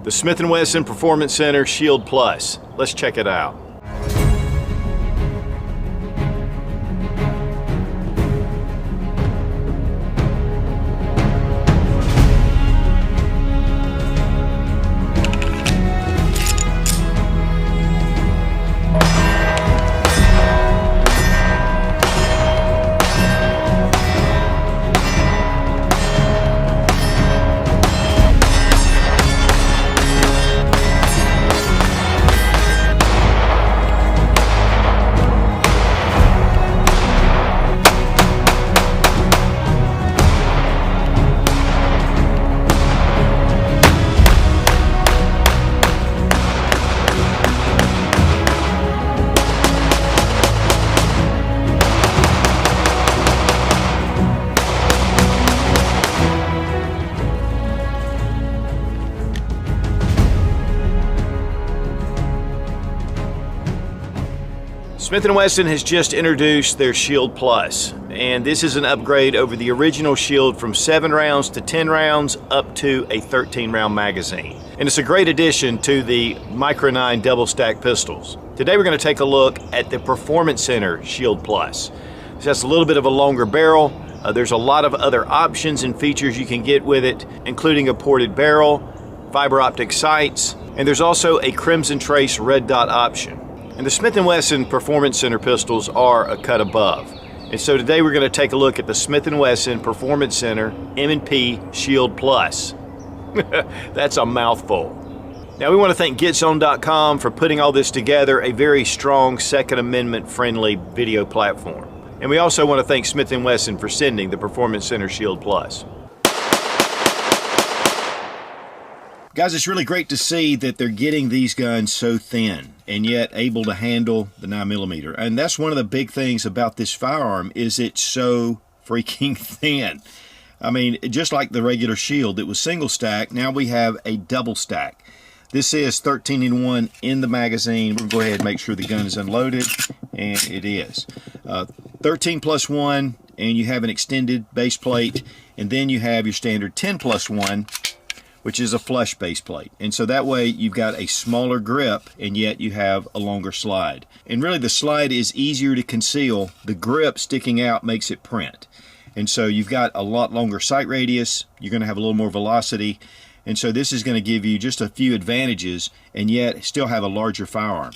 The Smith & Wesson Performance Center Shield Plus. Let's check it out. Smith & Wesson has just introduced their Shield Plus, and this is an upgrade over the original Shield from 7 rounds to 10 rounds up to a 13-round magazine. And it's a great addition to the Micro 9 double stack pistols. Today we're going to take a look at the Performance Center Shield Plus. This has a little bit of a longer barrel. There's a lot of other options and features you can get with it, including a ported barrel, fiber optic sights, and there's also a Crimson Trace red dot option. And the Smith & Wesson Performance Center pistols are a cut above. And so today we're going to take a look at the Smith & Wesson Performance Center M&P Shield Plus. That's a mouthful. Now we want to thank GetZone.com for putting all this together, a very strong Second Amendment friendly video platform. And we also want to thank Smith & Wesson for sending the Performance Center Shield Plus. Guys, it's really great to see that they're getting these guns so thin and yet able to handle the 9mm. And that's one of the big things about this firearm is it's so freaking thin. I mean, just like the regular Shield, it was single stack. Now we have a double stack. This is 13-in-1 in the magazine. We'll go ahead and make sure the gun is unloaded, and it is. 13+1, and you have an extended base plate, and then you have your standard 10+1, which is a flush base plate. And so that way you've got a smaller grip and yet you have a longer slide. And really the slide is easier to conceal. The grip sticking out makes it print. And so you've got a lot longer sight radius, you're going to have a little more velocity, and so this is going to give you just a few advantages and yet still have a larger firearm.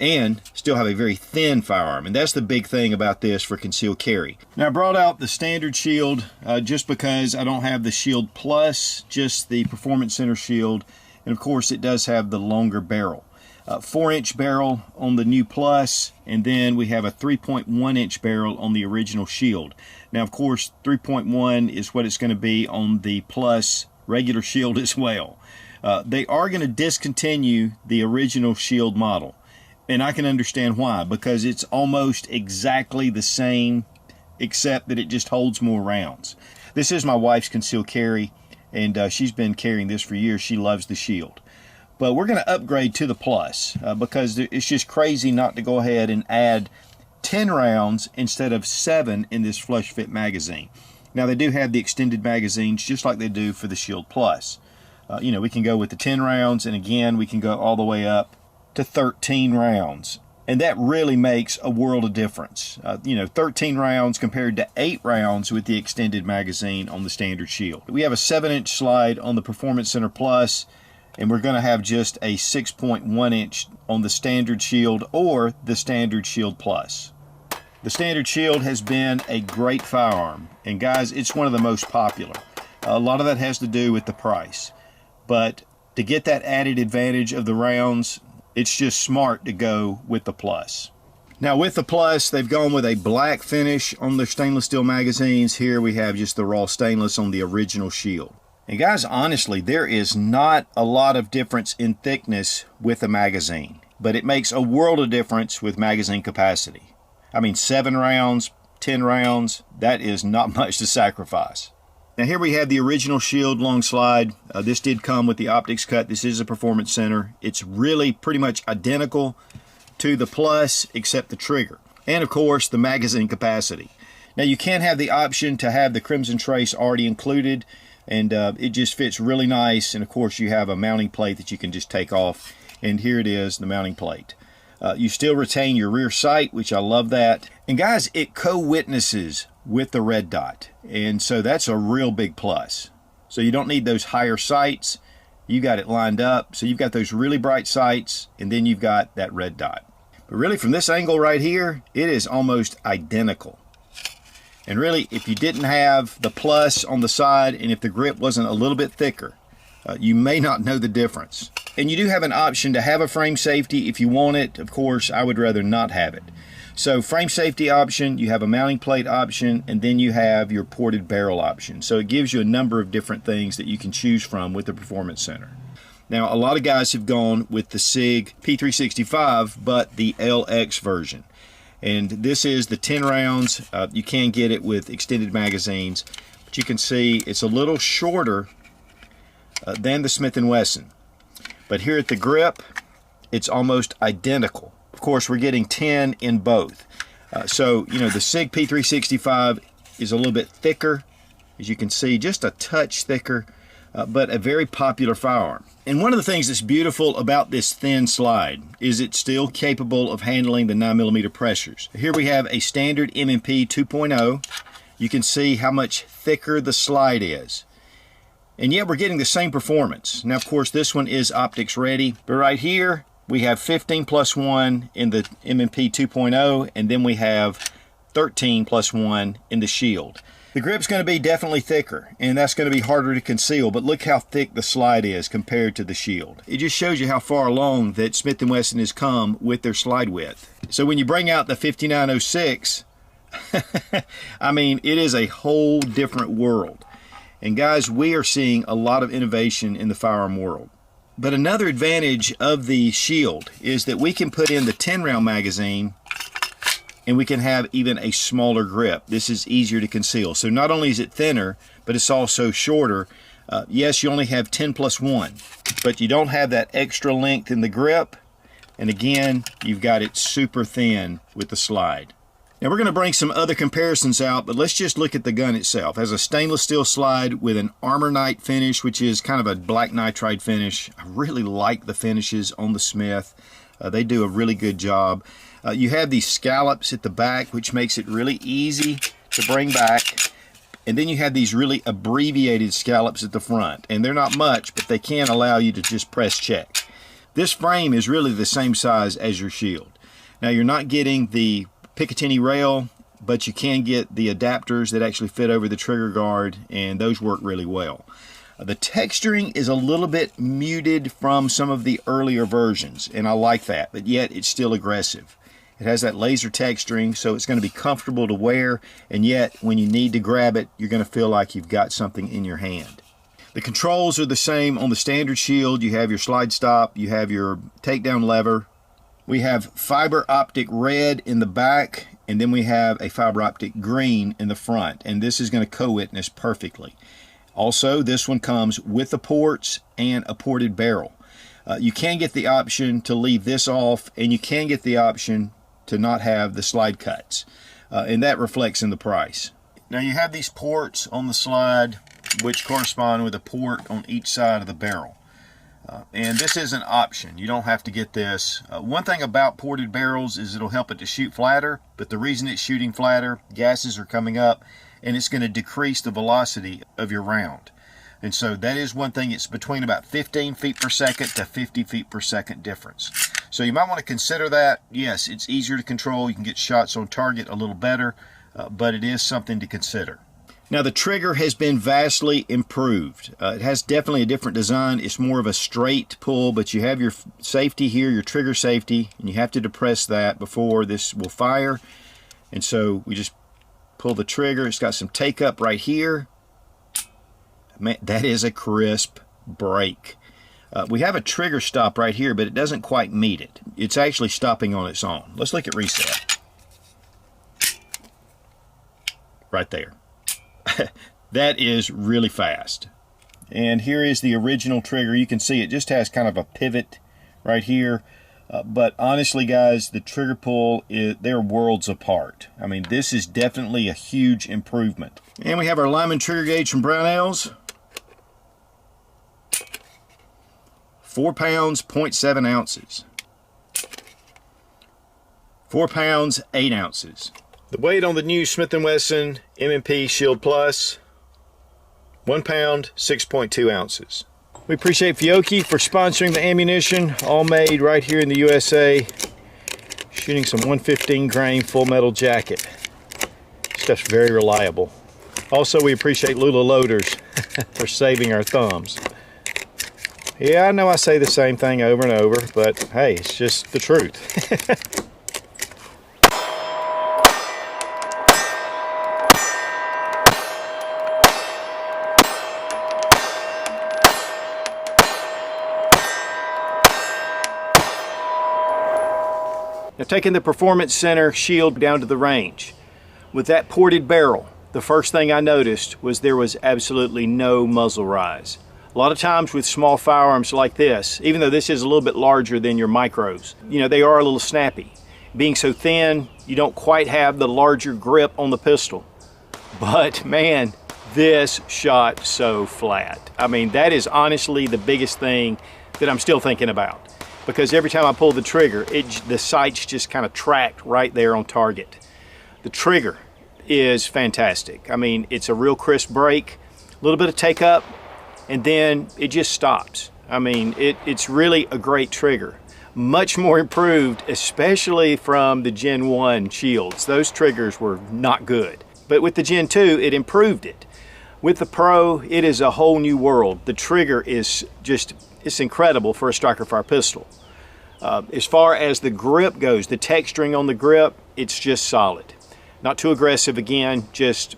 And still have a very thin firearm, and that's the big thing about this for concealed carry. Now I brought out the standard Shield just because I don't have the Shield Plus, just the Performance Center Shield, and of course it does have the longer barrel. 4-inch barrel on the new Plus, and then we have a 3.1-inch barrel on the original Shield. Now of course 3.1 is what it's going to be on the Plus regular Shield as well. They are going to discontinue the original Shield model. And I can understand why, because it's almost exactly the same, except that it just holds more rounds. This is my wife's concealed carry, and she's been carrying this for years. She loves the Shield. But we're going to upgrade to the Plus, because it's just crazy not to go ahead and add 10 rounds instead of 7 in this flush fit magazine. Now they do have the extended magazines just like they do for the Shield Plus. You know, we can go with the 10 rounds, and again, we can go all the way up to 13 rounds, and that really makes a world of difference. You know, 13 rounds compared to 8 rounds with the extended magazine on the standard Shield. We have a 7-inch slide on the Performance Center Plus, and we're going to have just a 6.1-inch on the standard Shield or the standard Shield Plus. The standard Shield has been a great firearm, and guys, it's one of the most popular. A lot of that has to do with the price, but to get that added advantage of the rounds, it's just smart to go with the Plus. Now with the Plus, they've gone with a black finish on their stainless steel magazines. Here we have just the raw stainless on the original Shield. And guys, honestly, there is not a lot of difference in thickness with the magazine, but it makes a world of difference with magazine capacity. I mean, 7 rounds, 10 rounds, that is not much to sacrifice. Now here we have the original Shield long slide. This did come with the optics cut. This is a Performance Center. It's really pretty much identical to the Plus except the trigger. And of course the magazine capacity. Now you can have the option to have the Crimson Trace already included. and it just fits really nice. And of course you have a mounting plate that you can just take off, and here it is, the mounting plate. You still retain your rear sight, which I love that. And guys, it co-witnesses with the red dot, and so that's a real big plus. So you don't need those higher sights. You got it lined up, so you've got those really bright sights, and then you've got that red dot. But really, from this angle right here, it is almost identical. And really, if you didn't have the plus on the side, and if the grip wasn't a little bit thicker, you may not know the difference. And you do have an option to have a frame safety if you want it. Of course, I would rather not have it. So frame safety option, you have a mounting plate option, and then you have your ported barrel option. So it gives you a number of different things that you can choose from with the Performance Center. Now, a lot of guys have gone with the SIG P365, but the LX version. And this is the 10 rounds. You can get it with extended magazines, but you can see it's a little shorter than the Smith & Wesson. But here at the grip, it's almost identical. Of course, we're getting 10 in both. So, you know, the SIG P365 is a little bit thicker, as you can see, just a touch thicker, but a very popular firearm. And one of the things that's beautiful about this thin slide is it's still capable of handling the 9mm pressures. Here we have a standard M&P 2.0. You can see how much thicker the slide is. And yet we're getting the same performance. Now, of course, this one is optics ready, but right here we have 15+1 in the M&P 2.0, and then we have 13+1 in the Shield. The grip's going to be definitely thicker, and that's going to be harder to conceal, but look how thick the slide is compared to the Shield. It just shows you how far along that Smith & Wesson has come with their slide width. So when you bring out the 5906, I mean, it is a whole different world. And guys, we are seeing a lot of innovation in the firearm world. But another advantage of the Shield is that we can put in the 10-round magazine, and we can have even a smaller grip. This is easier to conceal. So not only is it thinner, but it's also shorter. Yes, you only have 10+1, but you don't have that extra length in the grip. And again, you've got it super thin with the slide. Now we're going to bring some other comparisons out, but let's just look at the gun itself. It has a stainless steel slide with an Armor Night finish, which is kind of a black nitride finish. I really like the finishes on the Smith. They do a really good job. You have these scallops at the back, which makes it really easy to bring back. And then you have these really abbreviated scallops at the front. And they're not much, but they can allow you to just press check. This frame is really the same size as your Shield. Now you're not getting the Picatinny rail, but you can get the adapters that actually fit over the trigger guard, and those work really well. The texturing is a little bit muted from some of the earlier versions, and I like that, but yet it's still aggressive. It has that laser texturing, so it's going to be comfortable to wear, and yet when you need to grab it, you're going to feel like you've got something in your hand. The controls are the same on the standard Shield. You have your slide stop, you have your takedown lever. We have fiber optic red in the back, and then we have a fiber optic green in the front, and this is going to co-witness perfectly. Also, this one comes with the ports and a ported barrel. You can get the option to leave this off, and you can get the option to not have the slide cuts, and that reflects in the price. Now you have these ports on the slide, which correspond with a port on each side of the barrel. And this is an option. You don't have to get this. One thing about ported barrels is it'll help it to shoot flatter, but the reason it's shooting flatter, gases are coming up, and it's going to decrease the velocity of your round. And so that is one thing. It's between about 15 feet per second to 50 feet per second difference. So you might want to consider that. Yes, it's easier to control. You can get shots on target a little better, but it is something to consider. Now the trigger has been vastly improved. It has definitely a different design. It's more of a straight pull, but you have your safety here, your trigger safety, and you have to depress that before this will fire. And so we just pull the trigger. It's got some take up right here. Man, that is a crisp break. We have a trigger stop right here, but it doesn't quite meet it. It's actually stopping on its own. Let's look at reset. Right there. That is really fast. And here is the original trigger. You can see it just has kind of a pivot right here. But honestly, guys, the trigger pull, they're worlds apart. I mean, this is definitely a huge improvement. And we have our Lyman trigger gauge from Brownells. 4 pounds, 0.7 ounces. 4 pounds, 8 ounces. The weight on the new Smith & Wesson M&P Shield Plus, 1 pound, 6.2 ounces. We appreciate Fiocchi for sponsoring the ammunition, all made right here in the USA. Shooting some 115 grain full metal jacket. Stuff's very reliable. Also, we appreciate Lula Loaders for saving our thumbs. Yeah, I know I say the same thing over and over, but hey, it's just the truth. Now, taking the Performance Center shield down to the range. With that ported barrel, the first thing I noticed was there was absolutely no muzzle rise. A lot of times with small firearms like this, even though this is a little bit larger than your micros, you know, they are a little snappy. Being so thin, you don't quite have the larger grip on the pistol. But man, this shot so flat. I mean, that is honestly the biggest thing that I'm still thinking about. Because every time I pull the trigger, the sights just kind of tracked right there on target. The trigger is fantastic. I mean, it's a real crisp break, a little bit of take up, and then it just stops. I mean, it's really a great trigger. Much more improved, especially from the Gen 1 shields. Those triggers were not good. But with the Gen 2, it improved it. With the Pro, it is a whole new world. The trigger is just, it's incredible for a striker fire pistol. As far as the grip goes, the texturing on the grip, it's just solid. Not too aggressive again, just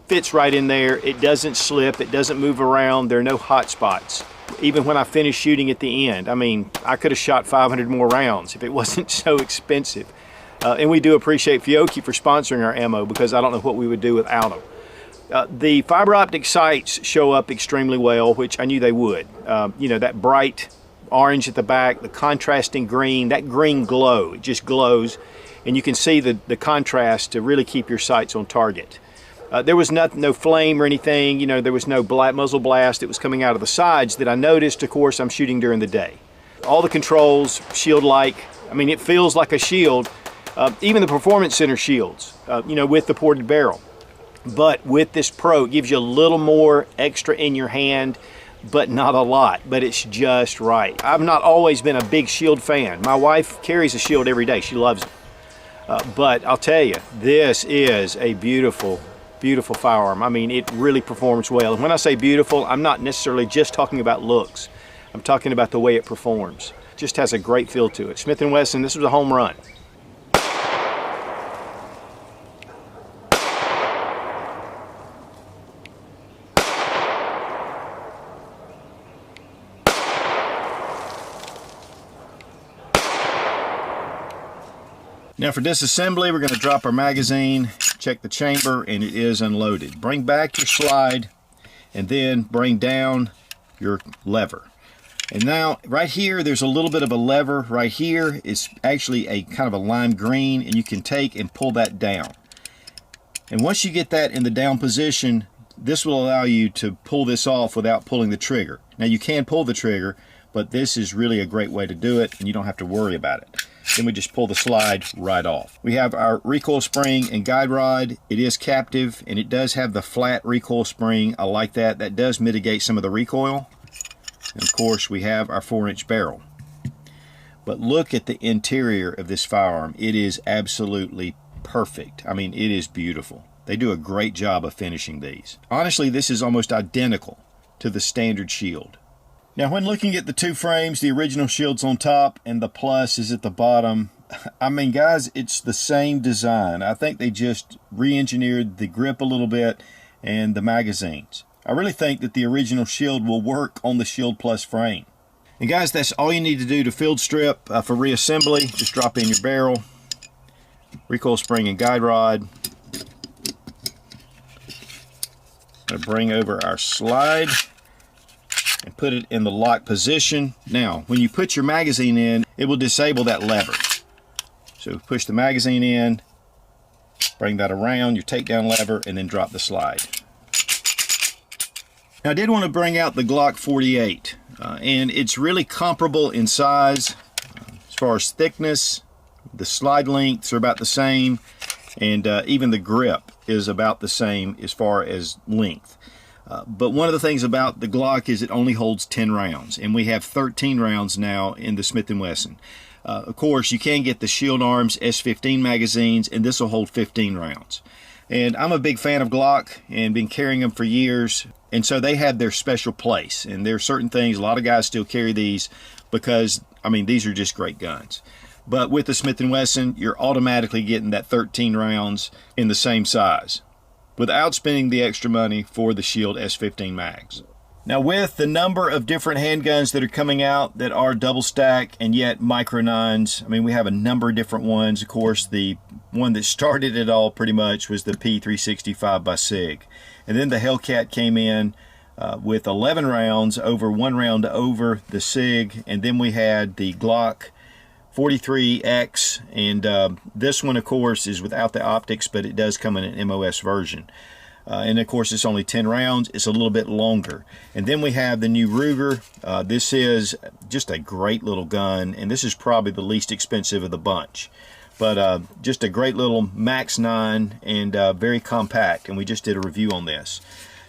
fits right in there. It doesn't slip, it doesn't move around, there are no hot spots. Even when I finish shooting at the end, I mean, I could have shot 500 more rounds if it wasn't so expensive. And we do appreciate Fiocchi for sponsoring our ammo, because I don't know what we would do without them. The fiber optic sights show up extremely well, which I knew they would. You know, that bright orange at the back, the contrasting green, that green glow, it just glows, and you can see the contrast to really keep your sights on target. There was no flame or anything, you know, there was no muzzle blast that was coming out of the sides that I noticed. Of course, I'm shooting during the day. All the controls, shield-like, I mean, it feels like a shield, even the Performance Center shields, you know, with the ported barrel. But with this Pro, it gives you a little more extra in your hand, but not a lot, but it's just right. I've not always been a big shield fan. My wife carries a shield every day, she loves it. But I'll tell you, this is a beautiful, beautiful firearm. I mean, it really performs well. And when I say beautiful, I'm not necessarily just talking about looks. I'm talking about the way it performs. It just has a great feel to it. Smith & Wesson, this was a home run. Now for disassembly, we're going to drop our magazine, check the chamber, and it is unloaded. Bring back your slide, and then bring down your lever. And now, right here, there's a little bit of a lever right here. It's actually a kind of a lime green, and you can take and pull that down. And once you get that in the down position, this will allow you to pull this off without pulling the trigger. Now you can pull the trigger, but this is really a great way to do it, and you don't have to worry about it. Then we just pull the slide right off. We have our recoil spring and guide rod. It is captive, and it does have the flat recoil spring. I like that. That does mitigate some of the recoil. And of course, we have our 4-inch barrel. But look at the interior of this firearm. It is absolutely perfect. I mean, it is beautiful. They do a great job of finishing these. Honestly, this is almost identical to the standard shield. Now, when looking at the two frames, the original shield's on top and the Plus is at the bottom. I mean, guys, it's the same design. I think they just re-engineered the grip a little bit and the magazines. I really think that the original shield will work on the Shield Plus frame. And guys, that's all you need to do to field strip for reassembly. Just drop in your barrel, recoil spring and guide rod. Going to bring over our slide and put it in the lock position. Now, when you put your magazine in, it will disable that lever. So push the magazine in, bring that around, your takedown lever, and then drop the slide. Now, I did want to bring out the Glock 48. And it's really comparable in size as far as thickness. The slide lengths are about the same, and even the grip is about the same as far as length. But one of the things about the Glock is it only holds 10 rounds, and we have 13 rounds now in the Smith & Wesson. Of course, you can get the Shield Arms S15 magazines, and this will hold 15 rounds. And I'm a big fan of Glock and been carrying them for years, and so they have their special place. And there are certain things, a lot of guys still carry these because, I mean, these are just great guns. But with the Smith & Wesson, you're automatically getting that 13 rounds in the same size without spending the extra money for the Shield S15 mags. Now, with the number of different handguns that are coming out that are double stack and yet micro 9s, I mean, we have a number of different ones. Of course, the one that started it all pretty much was the P365 by SIG. And then the Hellcat came in with 11 rounds, over 1 round over the SIG. And then we had the Glock 43X, and this one, of course, is without the optics, but it does come in an MOS version. And of course, it's only 10 rounds. It's a little bit longer. And then we have the new Ruger. This is just a great little gun, and this is probably the least expensive of the bunch. But just a great little Max 9 and very compact, and we just did a review on this.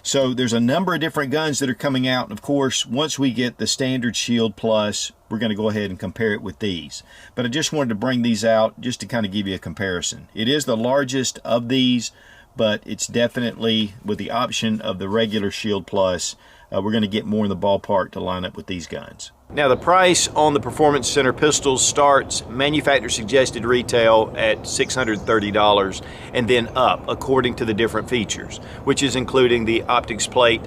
So there's a number of different guns that are coming out, and of course, once we get the standard Shield Plus, we're going to go ahead and compare it with these. But I just wanted to bring these out just to kind of give you a comparison. It is the largest of these, but it's definitely, with the option of the regular Shield Plus, we're going to get more in the ballpark to line up with these guns. Now, the price on the Performance Center pistols starts manufacturer suggested retail at $630 and then up according to the different features, which is including the optics plate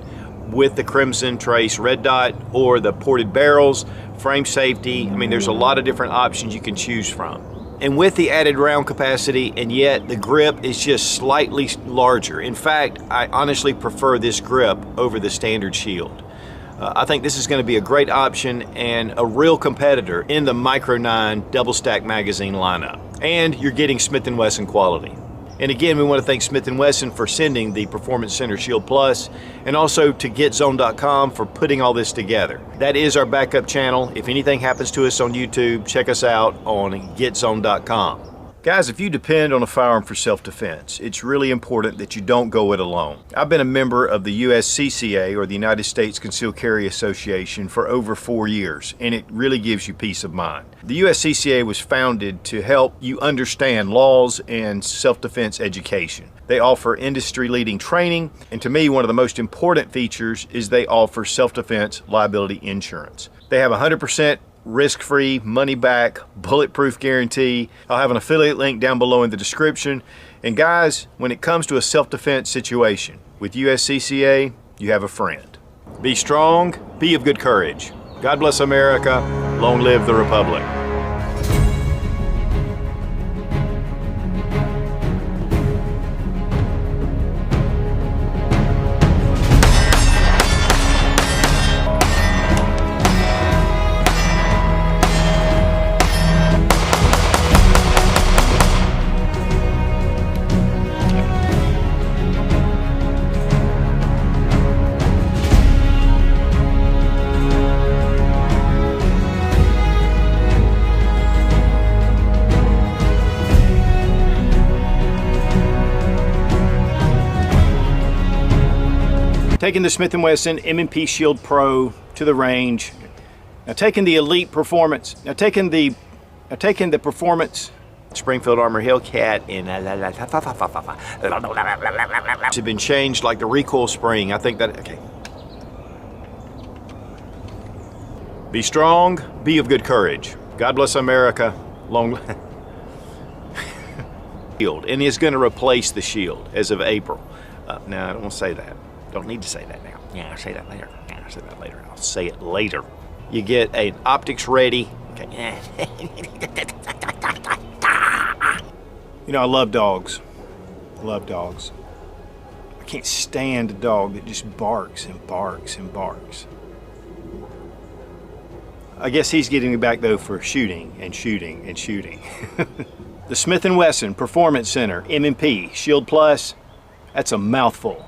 with the Crimson Trace red dot or the ported barrels, frame safety. I mean, there's a lot of different options you can choose from. And with the added round capacity, and yet the grip is just slightly larger. In fact, I honestly prefer this grip over the standard Shield. I think this is going to be a great option and a real competitor in the Micro 9 double stack magazine lineup. And you're getting Smith & Wesson quality. And again, we want to thank Smith & Wesson for sending the Performance Center Shield Plus, and also to GetZone.com for putting all this together. That is our backup channel. If anything happens to us on YouTube, check us out on GetZone.com. Guys, if you depend on a firearm for self-defense, it's really important that you don't go it alone. I've been a member of the USCCA, or the United States Concealed Carry Association, for over 4 years, and it really gives you peace of mind. The USCCA was founded to help you understand laws and self-defense education. They offer industry-leading training, and to me, one of the most important features is they offer self-defense liability insurance. They have 100% risk-free, money-back, bulletproof guarantee. I'll have an affiliate link down below in the description. And guys, when it comes to a self-defense situation, with USCCA, you have a friend. Be strong, be of good courage. God bless America, long live the Republic. Taking the Smith & Wesson M&P Shield Pro to the range. Now taking the Elite Performance. Now taking the Performance Springfield Armor Hellcat and have been changed, like the recoil spring. I think that, okay. Be strong, be of good courage. God bless America. Long Shield, and it's going to replace the Shield as of April. Now I don't want to say that. Don't need to say that now. Yeah, I'll say that later. Yeah, I'll say that later. I'll say it later. You get an optics ready. Okay. You know, I love dogs. I love dogs. I can't stand a dog that just barks and barks and barks. I guess he's getting me back though for shooting and shooting and shooting. The Smith & Wesson Performance Center M&P Shield Plus. That's a mouthful.